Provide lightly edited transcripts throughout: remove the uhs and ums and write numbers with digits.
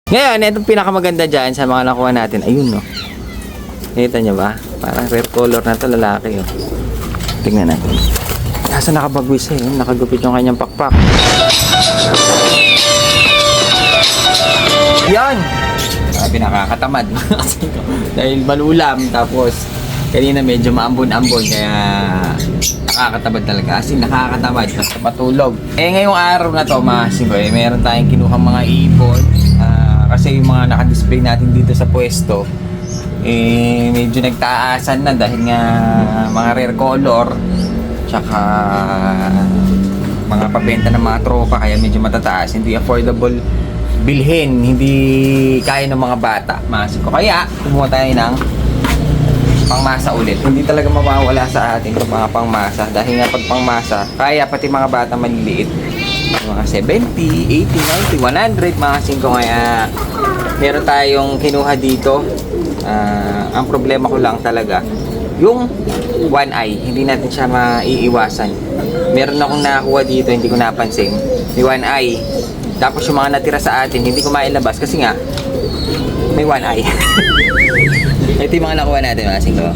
Ngayon, itong pinakamaganda dyan sa mga nakuha natin, ayun no. Nakita nyo ba? Parang rare color na to, lalaki oh. Tingnan natin. Kaso nakabagwis eh, nakagupit yung kanyang pakpak. Yan! Sabi nakakatamad. Dahil malulam, tapos kanina medyo maambon-ambon, kaya nakakatamad talaga. As in, nakakatamad, basta matulog. Eh ngayong araw na to, mga singko, meron tayong kinuhang mga ibon. Kasi yung mga nakadisplay natin dito sa pwesto, medyo nagtaasan na dahil nga mga rare color, tsaka mga pabenta ng mga tropa, kaya medyo matataas, hindi affordable bilhin, hindi kaya ng mga bata, mga singko. Kaya kumuha tayo ng pangmasa ulit. Hindi talaga mawawala sa atin itong mga pangmasa, dahil nga pag pangmasa, kaya pati mga bata maliliit, mga 70, 80, 90, 100 mga singko. Kaya meron tayong kinuha dito. Ang problema ko lang talaga yung one eye, hindi natin siya maiiwasan. Meron akong nakakuha dito, hindi ko napansin, may one eye. Tapos yung mga natira sa atin, hindi ko mailabas kasi nga may one eye. Ito yung mga nakuha natin mga singko.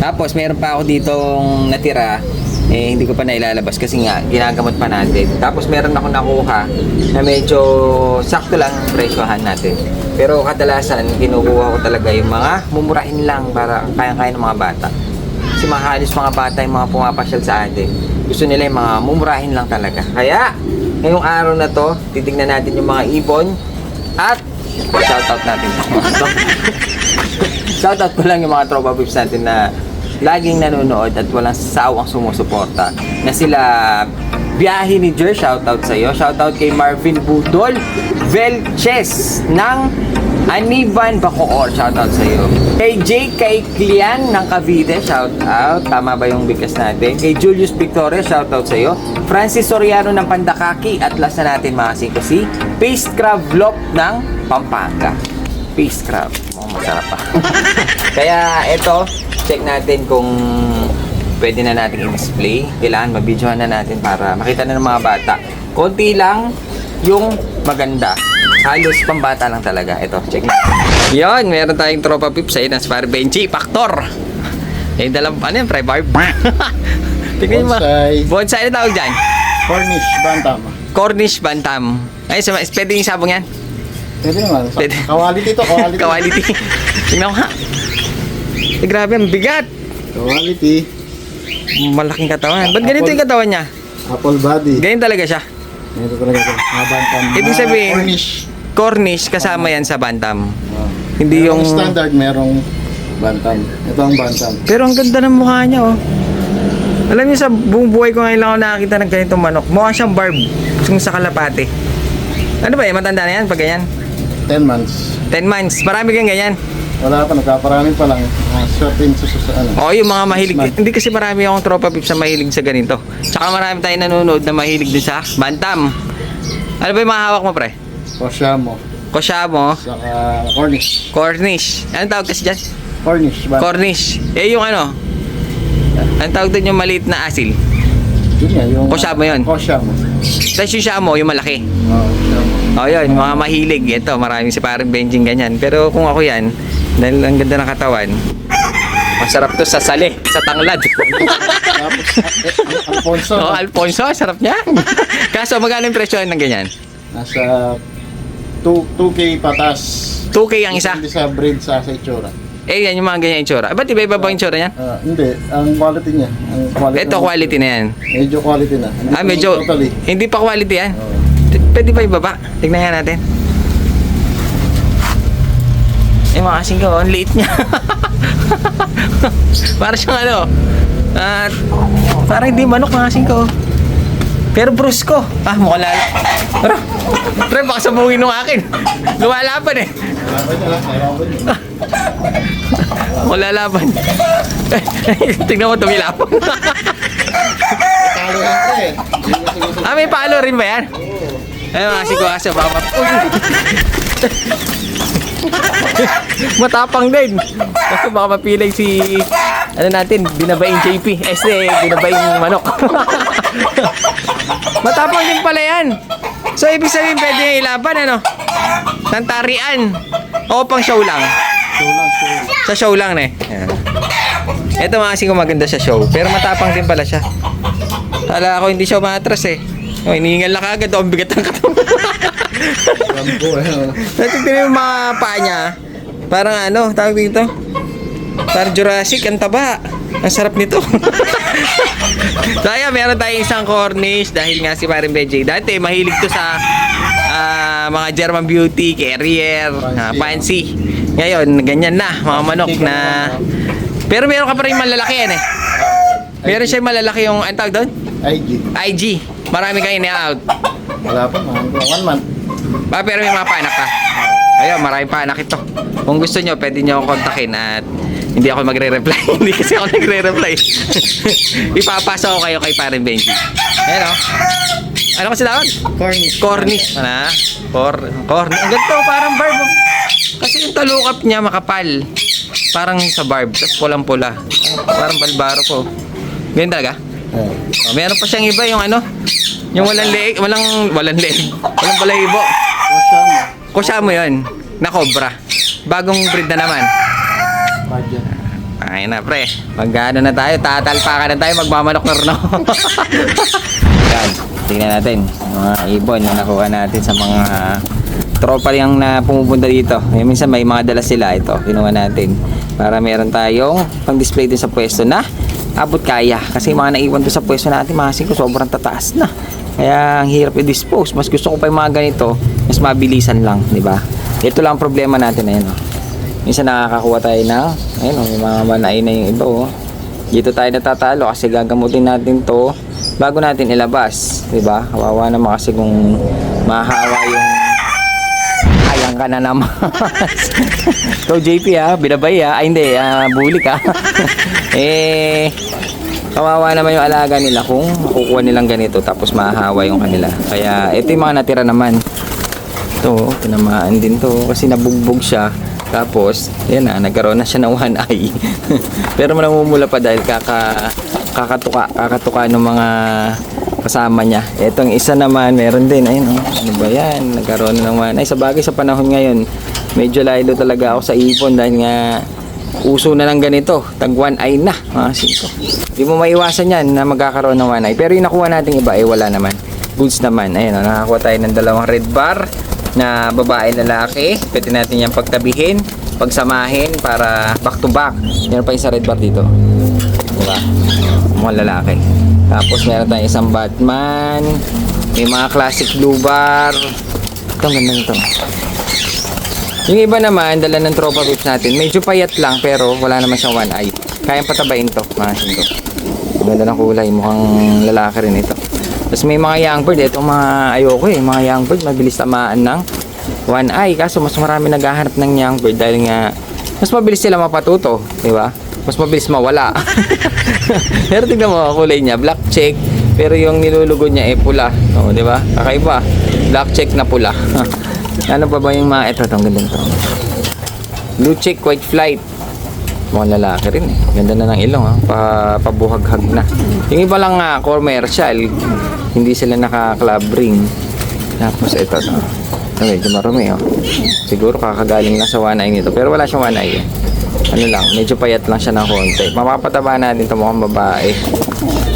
Tapos meron pa ako ditong natira, hindi ko pa nailalabas kasi nga ginagamot pa natin. Tapos meron ako nakuha na medyo sakto lang presyohan natin. Pero kadalasan kinukuha ko talaga yung mga mumurahin lang para kaya-kaya ng mga bata. Kasi mahalos mga bata yung mga pumapasyal sa atin, gusto nila yung mga mumurahin lang talaga. Kaya ngayong araw na to, titignan natin yung mga ibon at shoutout natin. Shoutout ko lang yung mga tropa pips natin na laging nanonood at walang sawang sumusuporta. Na sila Biyahe ni Jer, shoutout sa iyo. Shoutout kay Marvin Budol Velches ng Aniban Bacoor, shoutout sa iyo. Kay Jake Kaiklian ng Cavite, shoutout. Tama ba yung bigkas natin? Kay Julius Victoria, shoutout sa iyo. Francis Soriano ng Pandakaki, at last na natin mga singko, si Paste Crab Vlog ng Pampanga. Paste Crab. Oh, masarap pa. Kaya ito, check natin kung pwede na natin i-display. Kailangan mabidyohan na natin para makita na ng mga bata. Konti lang yung maganda. Halos pambata lang talaga. Ito, check natin. Yon, meron tayong tropa pips ayun, Spar Benji Factor. Eh, dalang, ano yun, pre-barb? Tignan mo. Bonsai na tawag dyan? Cornish Bantam. Cornish Bantam. Ay, pwede yung sabong yan? Pwede naman. Pwede. Quality to, quality. Quality. Tingnan mo ha. Eh, grabe, ang bigat. Quality. Malaking katawan. Ba't ganito yung katawan niya? Apple body. Ganyan talaga siya. Ito talaga ito. Bantam. Ibig sabihin, Cornish. Cornish kasama yan sa Bantam. Hindi Merong yung standard, merong Bantam. Ito ang Bantam. Pero ang ganda ng mukha niya, oh. Alam niyo, sa buong buhay ko ngayon lang ako nakakita ng ganitong manok. Mukha siyang barb. Yung sa kalapate. Ano ba yan? Matanda na yan pag ganyan? 10 months. 10 months. Marami kang ganyan. Wala pa, nagkaparami pa lang. Short in sa ano. Oo, yung mga mahilig. Hindi kasi marami akong tropa pips na mahilig sa ganito. Tsaka marami tayong nanonood na mahilig din sa Bantam. Ano ba yung mga hawak mo, pre? Koshamo. Koshamo. Saka Cornish. Cornish. Anong tawag kasi dyan? Cornish. Bantam. Cornish. Eh, yung ano? Anong tawag doon yung maliit na asil? Yun nga, yung Koshamo yun. Koshamo. Tapos yung shamo, yung malaki. Koshamo. O yun, mga mahilig. Ito, maraming si parang Benjing ganyan. Pero kung ako yan, dahil ang ganda ng katawan, masarap to sa sali, sa tanglad. Tapos, Alfonso. Oh, Alfonso, sarap niya. Kaso, magkano yung presyo ng ganyan? Nasa 2K patas. 2K ang isa. Hindi sa breed sa itsura. Eh, yan yung mga ganyan itsura. Ba't iba-iba ba yung itsura niyan? Hindi, ang quality niya. Ang quality Ito, quality na yan. Medyo quality na. Hindi pa Medyo, totally. hindi pa quality yan. Oo. Pwede ba ibaba? Tignan nga natin. Eh, mga kasing ko, ang liit niya. Para siyang ano, parang hindi manok, mga kasing ko. Pero brusko. Mukhang lalo. Pre, baka sabungin nung akin. Lumalaban eh. Mukhang lalaban. Tignan mo, tumilapon. Talo lang eh. May palo rin ba yan? Ayun, mga kasing ko, kasi baka matapang din. Kasi baka mapilag si ano natin, binabaing JP. Binabaing manok. Matapang din pala yan. So, ibig sabihin, pwede yung ilaban, ano? Ng tarian. O pang show lang. Sa show lang, eh. Ayan. Ito mga kasing maganda sa show. Pero matapang din pala siya. Kala ko hindi siya matras, eh. O, inihingal na kagad. O, ang bigat ng katawan. Natignan yung mga paa niya. Parang ano, tawag dito? Parang Jurassic, ang taba. Ang sarap nito. So, ayan, meron tayong isang Cornish dahil nga si Paring Benji. Dati, mahilig to sa mga German Beauty, Carrier, Fancy. Ngayon, ganyan na, mga manok na... Pero meron ka pa rin malalaki yan eh. Meron siya malalaki yung, ang tawag doon? IG. Marami kayo ni-out. Wala pa, mga 1 month. Pero may mga panak ka. Ayun, maraming panak ito. Kung gusto nyo, pwede nyo akong kontakin at hindi ako magre-reply. Hindi kasi ako nagre-reply. Ipapasa ko kayo kay Paring Benji. Ayan o. Ano kasi tawag? Cornish. Ano? Cornish. Ang ganito, parang barb. Kasi yung talukap niya makapal. Parang sa barb. Tapos pulang-pula. Parang balbaro ko. Ganyan talaga? Oh. Oh, meron pa siyang iba yung ano? Yung walang leeg. Walang leeg. Walang balahibo. Kusama yun. Na cobra. Bagong breed na naman. Ayun na pre, mag-ano na tayo, tatalpakan na tayo, magmamanok na rin. Yan, tingnan natin mga ibon na nakuha natin sa mga tropa yung na pumupunta dito. Minsan may mga dala sila, ito kinuha natin para meron tayong pang display din sa pwesto na abot kaya, kasi mga naiwan doon sa pwesto natin mga singko sobrang tataas na, kaya ang hirap i-dispose. Mas gusto ko pa yung mga ganito, mas mabilisan lang, di ba? Ito lang ang problema natin, ayun oh. Minsan nakakakuha tayo na, ayun oh, may mga manay na yung iba oh. Dito tayo natatalo kasi gagamutin natin to bago natin ilabas, di ba? Kawawa naman kasi kung mahawa yung ayang ka na naman. So JP binabay ay hindi, bulik kawawa naman yung alaga nila kung makukuha nilang ganito tapos mahahawa yung kanila. Kaya ito yung mga natira naman. Ito, tinamaan din to kasi nabugbog siya. Tapos, yan na, nagkaroon na siya ng one eye. Pero namumula pa dahil kakatuka ng mga kasama niya. Etong isa naman, meron din. Ayun, oh, ano ba yan? Nagkaroon na ng one eye. Sa bagay, sa panahon ngayon, medyo lalo talaga ako sa ipon dahil nga uso na ng ganito. Tag one eye na. Hindi mo maiwasan yan na magkakaroon ng one eye. Pero yung nakuha natin iba, wala naman. Goods naman. Ayun, oh, nakakuha tayo ng 2 red bar na babae lalaki. Pwede natin yung pagtabihin, pagsamahin para back to back. Meron pa yung sa red bar dito, diba? Mga lalaki. Tapos meron tayong isang Batman, may mga classic blue bar. Ito, ang ganda nito. Yung iba naman, dala ng tropa whips natin, medyo payat lang pero wala naman siyang one eye. Kayang patabain to, mga singko. Ang ganda ng kulay, mukhang lalaki rin ito. Tapos may mga young bird, itong mga ayoko mga young bird, mabilis tamaan ng one eye. Kaso mas marami naghahanap ng young bird dahil nga mas mabilis sila mapatuto, di ba? Mas mabilis mawala. Pero tignan mo, kulay niya, black check, pero yung nilulugod niya pula. O, di ba? Kakaiba, black check na pula. Ano pa ba yung mga ito, itong ganda ito. Blue check, white flight. Mga lalaki rin Ganda na ng ilong pabuhaghag na. Yung iba lang commercial, hindi sila naka-club ring. Tapos ito medyo marumi siguro kakagaling na sa one eye nito, pero wala siyang one eye ano lang, medyo payat lang siya ng konti. Mapapataba natin ito, mukhang babae.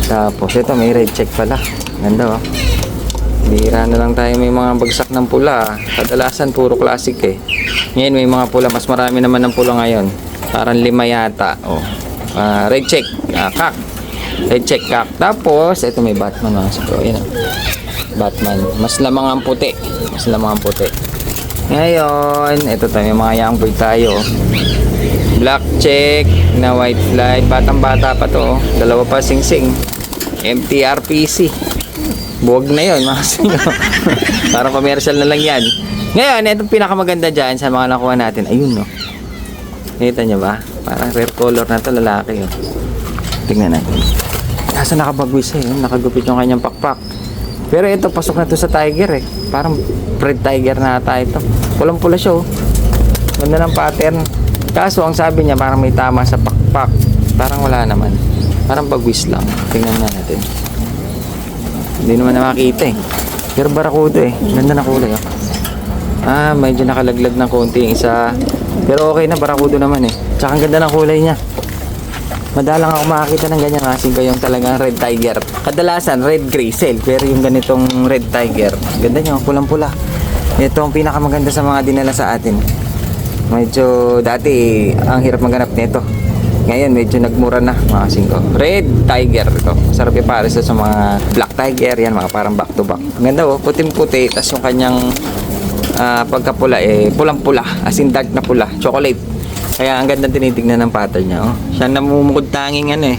Tapos ito may red check pala, ganda bira na lang tayo may mga bagsak ng pula. Kadalasan puro classic ngayon may mga pula, mas marami naman ng pula ngayon. Parang 5 yata. Red check, kak. Red check, kak. Tapos, ito may Batman mga siko. Ayan Batman. Mas lamang ang puti. Ngayon, ito tayo. May mga young bird tayo. Black check na white flight. Batang-bata pa to. 2 pa sing-sing. MTRPC. Buwag na yun mga siko. Parang commercial na lang yan. Ngayon, itong pinakamaganda dyan sa mga nakuha natin. Ayun Nakita niyo ba? Parang rare color na to, lalaki Tingnan natin. Nasa nakabagwis nakagupit yung kanyang pakpak. Pero ito, pasok na to sa tiger Parang red tiger na ata ito. Pulang-pula siya Ganda ng pattern. Kaso ang sabi niya parang may tama sa pakpak. Parang wala naman. Parang bagwis lang. Tingnan natin. Hindi naman na makita Pero barakudo eh. Ganda na kulay oh. Medyo nakalaglag ng konti yung isa. Pero okay na, barakudo naman eh. Tsaka ang ganda ng kulay niya. Madalang ako makakita ng ganyan kasi yung talagang red tiger. Kadalasan red grizzle, pero yung ganitong red tiger, ganda niya, pulang-pula. Ito ang pinakamaganda sa mga dinala sa atin. Medyo dati ang hirap maghanap nito. Ngayon medyo nagmura na mga singko. Red tiger ito. Masarap yung pares sa mga black tiger yan, mga parang back to back. Ang ganda oh, puting-puti, tas yung kanyang pagkapula eh pulang-pula, as in dark na pula, chocolate. Kaya ang ganda tinitignan ng pattern niya oh. Siya namumukod tanging ano eh.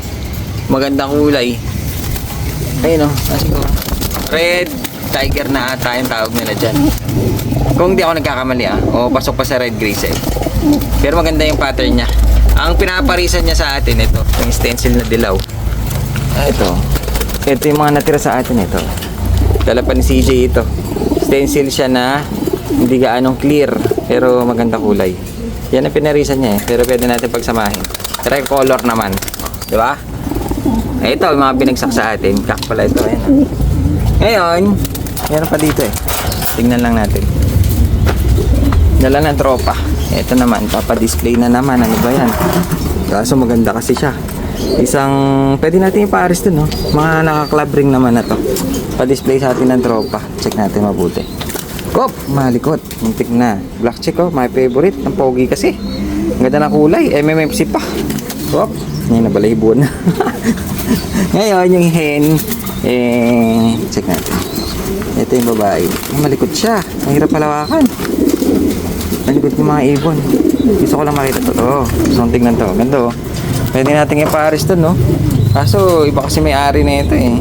Magandang kulay. Ayun oh, singko. Red tiger na ata yung tawag nila dyan. Kung di ako nagkakamali o pasok pa sa red grizzle. Pero maganda yung pattern niya. Ang pinaparisan niya sa atin ito, yung stencil na dilaw. Ito yung mga natira sa atin ito. Dala pa ni CJ ito. Stencil siya na hindi gaanong clear pero maganda kulay. Yan ang pinarisan niya eh, pero pwede natin pagsamahin. Tricolor naman, di ba? Ito yung mga binagsak sa atin. Kak pala ito. Ayan. Ngayon, meron pa dito eh. Tingnan lang natin. Dala ng tropa. Ito naman, papadisplay na naman. Ano ba yan? Kaso maganda kasi siya. Pwede natin ipa-aris dun, no? Mga naka-club ring naman na to. Pa-display sa atin ng tropa. Check natin mabuti. Kop! Malikot. Muntik na. Black check, oh. My favorite. Ang pogi kasi. Ang ganda na kulay. MMFC pa. Kop! Ngayon na balahibo na. Ngayon, yung hen. Check natin. Ito yung babae. Malikot siya. Mahirap palawakan. Malikot yung mga ibon. Gusto ko lang makita to. Gusto kong tingnan to. Ganda oh. Pwede natin ipa-aris to, no? Kaso iba kasi may-ari na ito eh.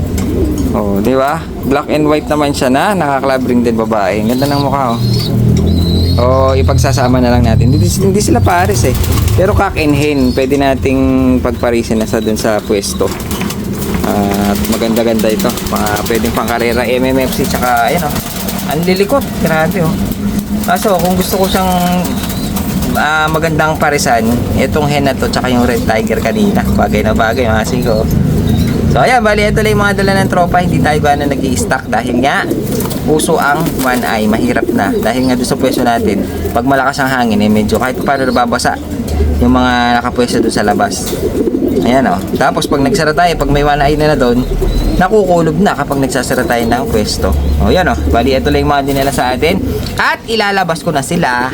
Oh, di ba? Black and white naman siya na naka-club ring din babae. Ganda ng mukha oh. O ipagsasama na lang natin. Hindi sila pares eh. Pero cock and hen, pwede nating pagparisin na sa dun sa pwesto. At maganda-ganda ito. Pwedeng pangkarera MMFC tsaka ayan oh. Ang lilikot. Grabe oh. Kaso kung gusto ko siyang magandang parisan, itong hen na to tsaka yung red tiger kanina. Bagay na bagay mga sigo. So ayan, bali ito lang yung mga dala ng tropa. Hindi tayo ba na nag-i-stack dahil nga puso ang one eye, mahirap na. Dahil nga doon sa pwesto natin, pag malakas ang hangin eh medyo kahit paano nababasa yung mga nakapwesto doon sa labas. Ayan o. Tapos pag nagsara tayo, pag may one eye na doon, nakukulob na kapag nagsasara tayo ng pwesto. O yan o. Bali ito lang yung mga dinala sa atin. At ilalabas ko na sila.